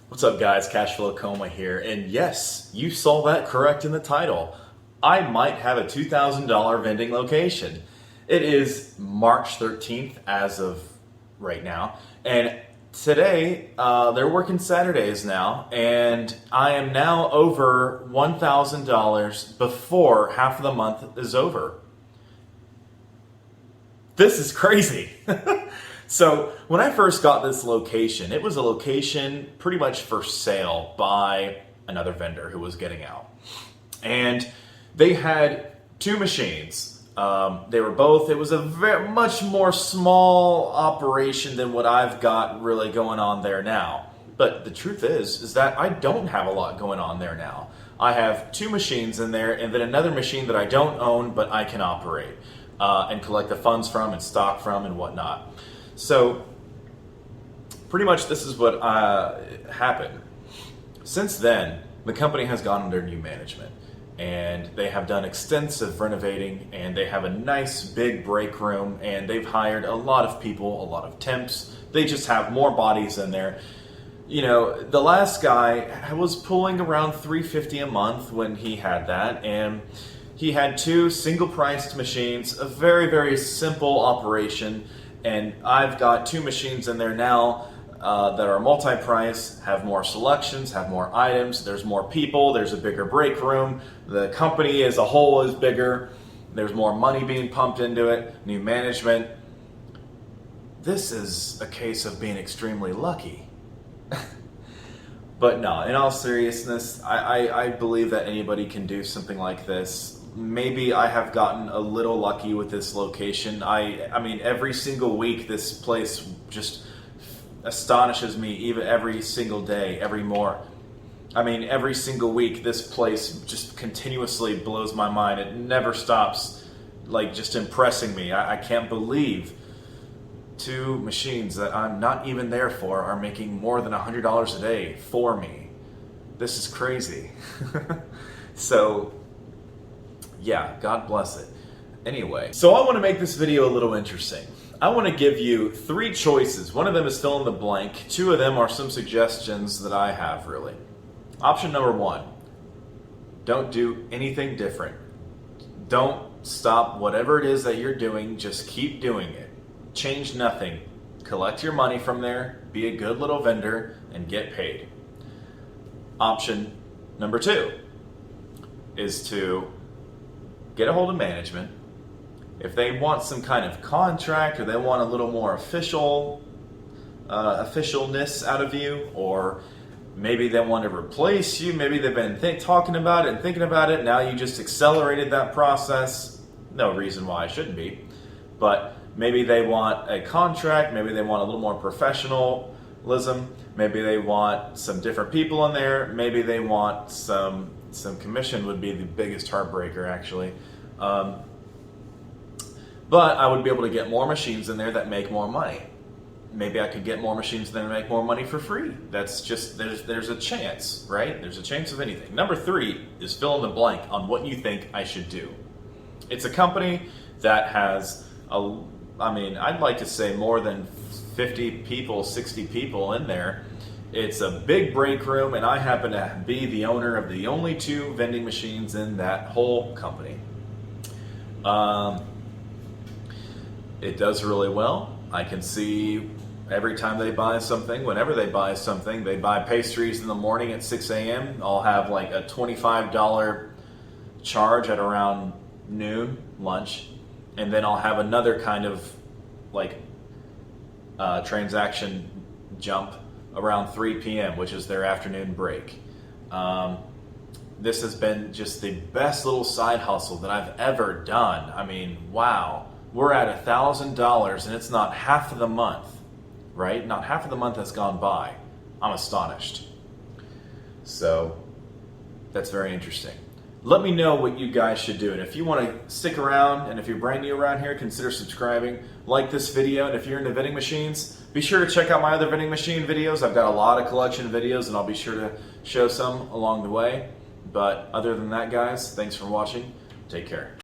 What's up guys, Cashflow Coma here, and yes, you saw that correct in the title. I might have a $2,000 vending location. It is March 13th as of right now, and today they're working Saturdays now, and I am now over $1,000 before half of the month is over. This is crazy. So when I first got this location, it was a location pretty much for sale by another vendor who was getting out. And they had two machines. They were both, it was a much more small operation than what I've got really going on there now. But the truth is that I don't have a lot going on there now. I have two machines in there and then another machine that I don't own but I can operate and collect the funds from and stock from and whatnot. So pretty much this is what happened. Since then, the company has gone under new management and they have done extensive renovating and they have a nice big break room and they've hired a lot of people, a lot of temps. They just have more bodies in there. You know, the last guy was pulling around $350 a month when he had that, and he had two single-priced machines, a very, very simple operation. And I've got two machines in there now that are multi-price, have more selections, have more items, there's more people, there's a bigger break room, the company as a whole is bigger, there's more money being pumped into it, new management. This is a case of being extremely lucky. But no, in all seriousness, I believe that anybody can do something like this. Maybe I have gotten a little lucky with this location. I mean, every single week this place just astonishes me, even every single day, every single week this place just continuously blows my mind. It never stops, like, just impressing me. I can't believe two machines that I'm not even there for are making more than $100 a day for me. This is crazy. So yeah, God bless it. Anyway, so I want to make this video a little interesting. I want to give you three choices. One of them is fill in the blank. Two of them are some suggestions that I have, really. Option number one, don't do anything different. Don't stop whatever it is that you're doing, just keep doing it. Change nothing. Collect your money from there, be a good little vendor, and get paid. Option number two is to get a hold of management. If they want some kind of contract or they want a little more officialness out of you, or maybe they want to replace you, maybe they've been talking about it and thinking about it, now you just accelerated that process. No reason why it shouldn't be, but maybe they want a contract, maybe they want a little more professionalism, maybe they want some different people in there, maybe they want some commission would be the biggest heartbreaker, actually. But I would be able to get more machines in there that make more money. Maybe I could get more machines that make more money for free. That's just, there's a chance, right? There's a chance of anything. Number three is fill in the blank on what you think I should do. It's a company that has, I'd like to say more than 50 people, 60 people in there. It's a big break room, and I happen to be the owner of the only two vending machines in that whole company. It does really well. I can see every time they buy something, whenever they buy something, they buy pastries in the morning at 6 a.m. I'll have like a $25 charge at around noon, lunch, and then I'll have another kind of like transaction jump around 3 p.m., which is their afternoon break. This has been just the best little side hustle that I've ever done. I mean, wow. We're at $1,000 and it's not half of the month, right? Not half of the month has gone by. I'm astonished. So that's very interesting. Let me know what you guys should do. And if you want to stick around, and if you're brand new around here, consider subscribing, like this video, and if you're into vending machines, be sure to check out my other vending machine videos. I've got a lot of collection videos, and I'll be sure to show some along the way. But other than that, guys, thanks for watching. Take care.